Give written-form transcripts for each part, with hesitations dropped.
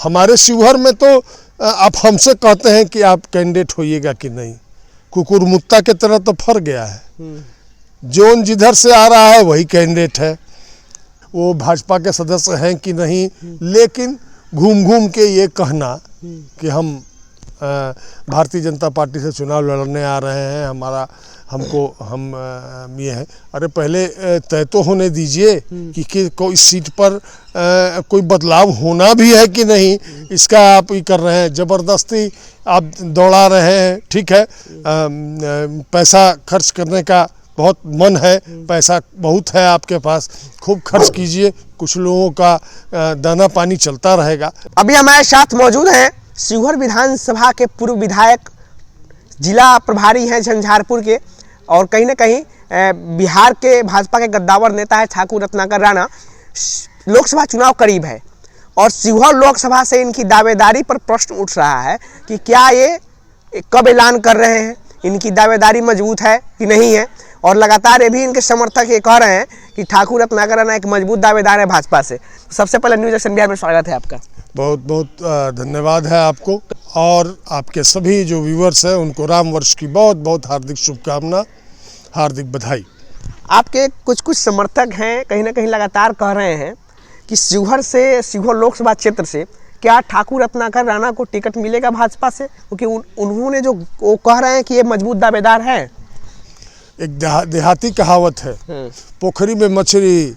हमारे शिवहर में तो आप हमसे कहते हैं कि आप कैंडिडेट होइएगा कि नहीं, कुकुरमुत्ता के तरह तो फर गया है। जोन जिधर से आ रहा है वही कैंडिडेट है। वो भाजपा के सदस्य हैं कि नहीं, लेकिन घूम घूम के ये कहना कि हम भारतीय जनता पार्टी से चुनाव लड़ने आ रहे हैं, हम ये है। अरे पहले तय तो होने दीजिए कि कोई सीट पर कोई बदलाव होना भी है कि नहीं। इसका आप ये कर रहे हैं, ज़बरदस्ती आप दौड़ा रहे हैं। ठीक है, पैसा खर्च करने का बहुत मन है, पैसा बहुत है आपके पास, खूब खर्च कीजिए, कुछ लोगों का दाना पानी चलता रहेगा। अभी हमारे साथ मौजूद हैं शिवहर विधानसभा के पूर्व विधायक, जिला प्रभारी हैं झंझारपुर के, और कहीं ना कहीं बिहार के भाजपा के गद्दावर नेता है ठाकुर रत्नाकर राणा। लोकसभा चुनाव करीब है और शिवहर लोकसभा से इनकी दावेदारी पर प्रश्न उठ रहा है कि क्या ये कब ऐलान कर रहे हैं, इनकी दावेदारी मजबूत है कि नहीं है। और लगातार ये भी इनके समर्थक ये कह रहे हैं कि ठाकुर रत्नाकर राणा एक मजबूत दावेदार है भाजपा से। सबसे पहले न्यूज़ एक्शन बिहार में स्वागत है आपका। बहुत बहुत धन्यवाद है आपको, और आपके सभी जो व्यूअर्स हैं उनको राम वर्ष की बहुत बहुत हार्दिक शुभकामना, हार्दिक बधाई। आपके कुछ समर्थक हैं कहीं ना कहीं लगातार कह रहे हैं कि शिवहर लोकसभा क्षेत्र से क्या ठाकुर रत्नाकर राणा को टिकट मिलेगा भाजपा से, क्योंकि उन्होंने जो वो कह रहे हैं कि ये मजबूत दावेदार है। एक देहाती कहावत है, पोखरी में मछली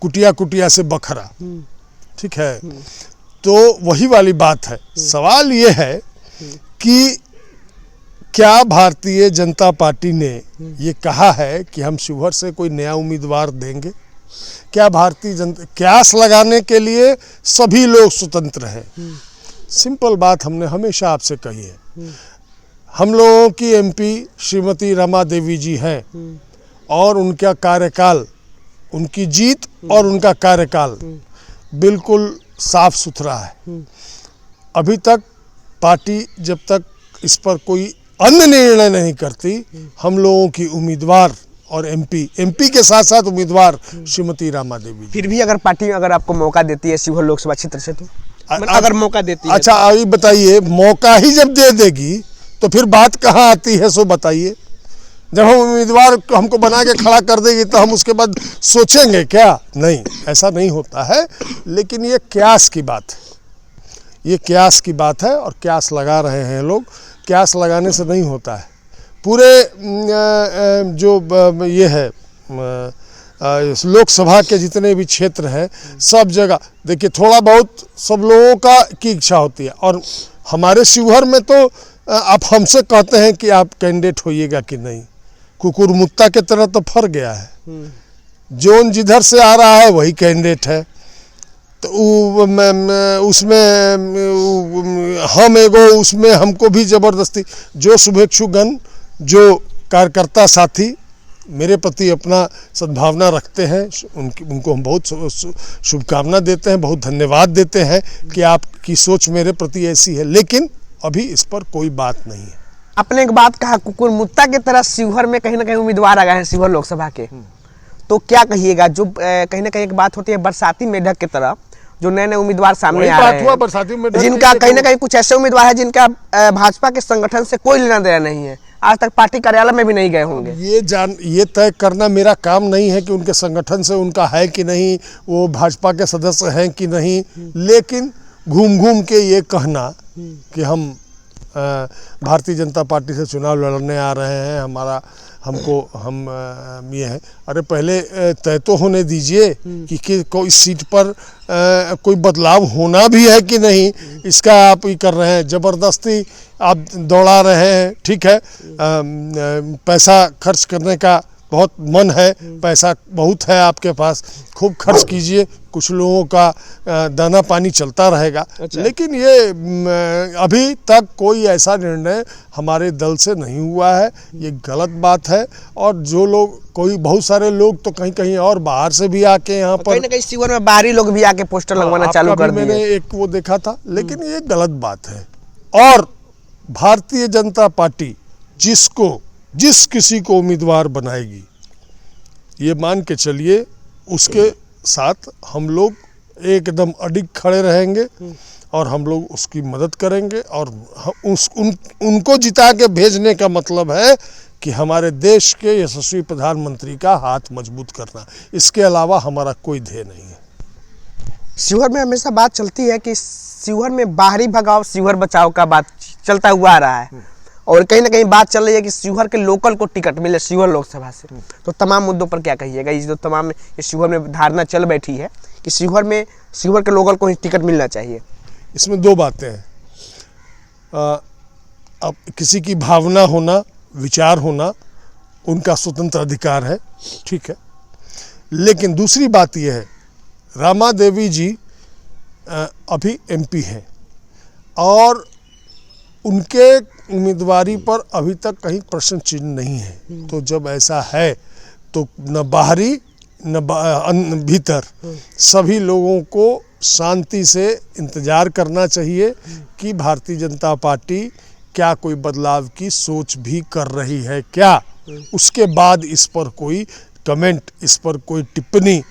कुटिया कुटिया से बखरा। ठीक है, तो वही वाली बात है। सवाल ये है कि क्या भारतीय जनता पार्टी ने ये कहा है कि हम शिवहर से कोई नया उम्मीदवार देंगे? क्या भारतीय जनता क्यास लगाने के लिए सभी लोग स्वतंत्र हैं? सिंपल बात हमने हमेशा आपसे कही है। हम लोगों की एमपी श्रीमती रमा देवी जी हैं, और उनका कार्यकाल, उनकी जीत और उनका कार्यकाल बिल्कुल साफ सुथरा है। अभी तक पार्टी जब तक इस पर कोई अन्य निर्णय नहीं करती, हम लोगों की उम्मीदवार और एमपी के साथ साथ उम्मीदवार श्रीमती रमा देवी। फिर भी अगर पार्टी अगर आपको मौका देती है शिवहर लोकसभा क्षेत्र से, तो अगर मौका देती है, अच्छा अभी बताइए, मौका ही जब दे देगी तो फिर बात कहाँ आती है, सो बताइए। जब हम उम्मीदवार हमको बना के खड़ा कर देगी तो हम उसके बाद सोचेंगे क्या? नहीं, ऐसा नहीं होता है। लेकिन ये क्यास की बात है, ये क्यास की बात है, और क्यास लगा रहे हैं लोग। क्यास लगाने से नहीं होता है। पूरे जो ये है लोकसभा के जितने भी क्षेत्र हैं, सब जगह देखिए थोड़ा बहुत सब लोगों की इच्छा होती है। और हमारे शिवहर में तो आप हमसे कहते हैं कि आप कैंडिडेट होइएगा कि नहीं, कुकुरमुत्ता के तरह तो फर गया है। जोन जिधर से आ रहा है वही कैंडिडेट है। तो उसमें हम एगो, उसमें हमको भी ज़बरदस्ती, जो शुभेच्छुगण, जो कार्यकर्ता साथी मेरे प्रति अपना सद्भावना रखते हैं, उनको हम बहुत शुभकामना देते हैं, बहुत धन्यवाद देते हैं कि आपकी सोच मेरे प्रति ऐसी है। लेकिन अभी इस पर कोई बात नहीं है। आपने एक बात कहा, कुकुरमुत्ता की तरह शिवहर में कहीं ना कहीं उम्मीदवार आ गए हैं शिवहर लोकसभा के, तो क्या कहिएगा? जो कहीं ना कहीं एक बात होती है बरसाती मेढक की तरह, जो नए नए उम्मीदवार सामने आ रहे हैं, जिनका कहीं ना कहीं कुछ ऐसे उम्मीदवार है जिनका भाजपा के संगठन से कोई लेना देना नहीं है, आज तक पार्टी कार्यालय में भी नहीं गए होंगे। ये तय करना मेरा काम नहीं है कि उनके संगठन से उनका है कि नहीं, वो भाजपा के सदस्य हैं कि नहीं। लेकिन घूम घूम के ये कहना कि हम भारतीय जनता पार्टी से चुनाव लड़ने आ रहे हैं, हम ये है। अरे पहले तय तो होने दीजिए कि कोई सीट पर कोई बदलाव होना भी है कि नहीं। इसका आप ये कर रहे हैं, ज़बरदस्ती आप दौड़ा रहे हैं। ठीक है, पैसा खर्च करने का बहुत मन है, पैसा बहुत है आपके पास, खूब खर्च कीजिए, कुछ लोगों का दाना पानी चलता रहेगा। अच्छा। लेकिन ये अभी तक कोई ऐसा निर्णय हमारे दल से नहीं हुआ है, ये गलत बात है। और जो लोग, बहुत सारे लोग तो कहीं कहीं और बाहर से भी आके यहाँ पर, कहीं ना कहीं शिवहर में बाहरी लोग भी आके पोस्टर लगवाना चालू कर दिए। मैंने एक वो देखा था, लेकिन ये गलत बात है। और भारतीय जनता पार्टी जिस किसी को उम्मीदवार बनाएगी, ये मान के चलिए उसके साथ हम लोग एकदम अडिग खड़े रहेंगे और हम लोग उसकी मदद करेंगे। और उनको जिता के भेजने का मतलब है कि हमारे देश के यशस्वी प्रधानमंत्री का हाथ मजबूत करना, इसके अलावा हमारा कोई ध्येय नहीं है। शिवहर में हमेशा बात चलती है कि शिवहर में बाहरी भगाओ शिवहर बचाओ का बात चलता हुआ आ रहा है, और कहीं ना कहीं बात चल रही है कि शिवहर के लोकल को टिकट मिले शिवहर लोकसभा से। तो तमाम मुद्दों पर क्या कहिएगा? ये जो तमाम ये शिवहर में धारणा चल बैठी है कि शिवहर के लोकल को ही टिकट मिलना चाहिए। इसमें दो बातें हैं। अब किसी की भावना होना, विचार होना उनका स्वतंत्र अधिकार है, ठीक है। लेकिन दूसरी बात यह है, रामा देवी जी अभी एमपी हैं और उनके उम्मीदवारी पर अभी तक कहीं प्रश्न चिन्ह नहीं है। तो जब ऐसा है तो न बाहरी न भीतर सभी लोगों को शांति से इंतजार करना चाहिए कि भारतीय जनता पार्टी क्या कोई बदलाव की सोच भी कर रही है क्या। उसके बाद इस पर कोई कमेंट, इस पर कोई टिप्पणी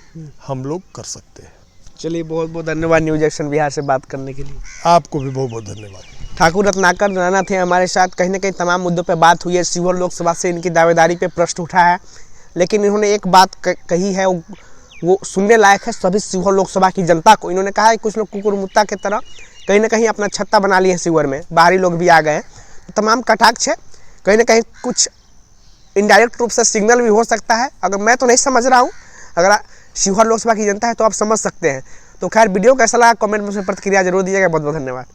हम लोग कर सकते हैं। चलिए, बहुत बहुत धन्यवाद न्यूज एक्शन बिहार से बात करने के लिए। आपको भी बहुत बहुत धन्यवाद। ठाकुर रत्नाकर राणा थे हमारे साथ। कहीं ना कहीं तमाम मुद्दों पर बात हुई है। शिवहर लोकसभा से इनकी दावेदारी पे प्रश्न उठा है, लेकिन इन्होंने एक बात कही है, वो सुनने लायक है सभी शिवहर लोकसभा की जनता को। इन्होंने कहा है कुछ लोग कुकुर मुत्ता की तरह कहीं ना कहीं अपना छत्ता बना लिए हैं शिवहर में, बाहरी लोग भी आ गए हैं। तो तमाम कटाक्ष है, कहीं ना कहीं कुछ इनडायरेक्ट रूप से सिग्नल भी हो सकता है। अगर मैं तो नहीं समझ रहा हूँ, अगर शिवहर लोकसभा की जनता है तो आप समझ सकते हैं। तो खैर, वीडियो कैसा लगा कमेंट में प्रतिक्रिया जरूर दीजिएगा। बहुत बहुत धन्यवाद।